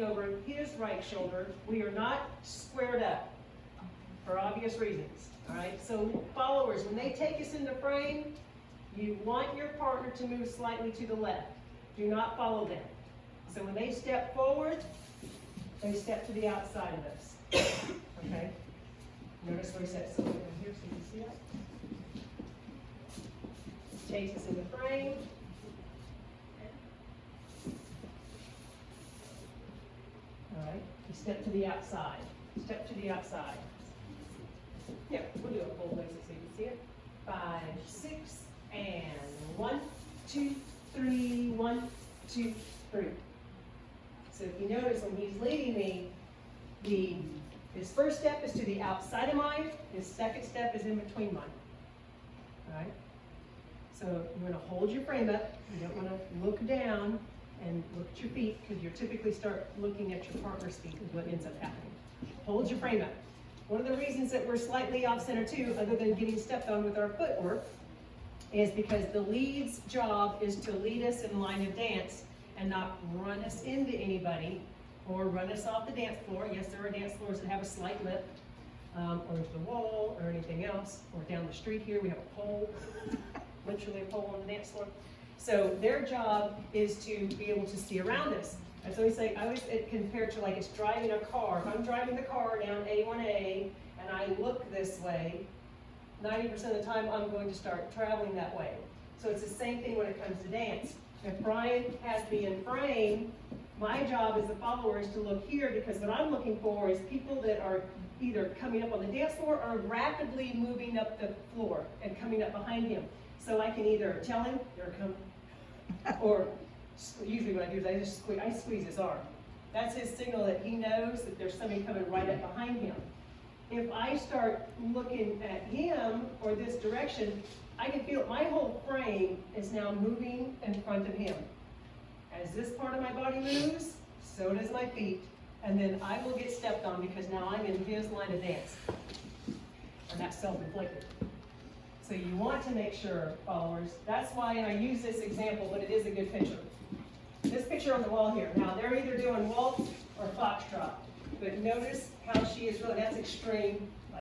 over his right shoulder. We are not squared up for obvious reasons. All right, so followers, when they take us into frame, you want your partner to move slightly to the left. Do not follow them. So when they step forward, they step to the outside of us. Okay? Notice where he sets something in here so you can see that. Takes us in the frame. All right, you step to the outside. Step to the outside. Yeah, we'll do a full basic so you can see it. 5, 6, and 1, 2, 3, 1, 2, 3. So if you notice when he's leading me, his first step is to the outside of mine, his second step is in between mine. All right? So you want to hold your frame up. You don't want to look down and look at your feet, because you typically start looking at your partner's feet is what ends up happening. Hold your frame up. One of the reasons that we're slightly off center too, other than getting stepped on with our footwork, is because the lead's job is to lead us in line of dance and not run us into anybody or run us off the dance floor. Yes, there are dance floors that have a slight lip, or there's the wall or anything else, or down the street here we have a pole, literally a pole on the dance floor. So their job is to be able to see around us. And so I always compare it to like it's driving a car. If I'm driving the car down A1A and I look this way, 90% of the time I'm going to start traveling that way. So it's the same thing when it comes to dance. If Brian has me in frame, my job as a follower is to look here, because what I'm looking for is people that are either coming up on the dance floor or rapidly moving up the floor and coming up behind him. So I can either tell him, "Here I come," or usually what I do is I squeeze his arm. That's his signal that he knows that there's somebody coming right up behind him. If I start looking at him or this direction, I can feel my whole frame is now moving in front of him. As this part of my body moves, so does my feet. And then I will get stepped on because now I'm in his line of dance. And that's self-inflicted. So you want to make sure, followers, that's why, and I use this example, but it is a good picture. This picture on the wall here, now they're either doing waltz or foxtrot. But notice how she is really, that's extreme.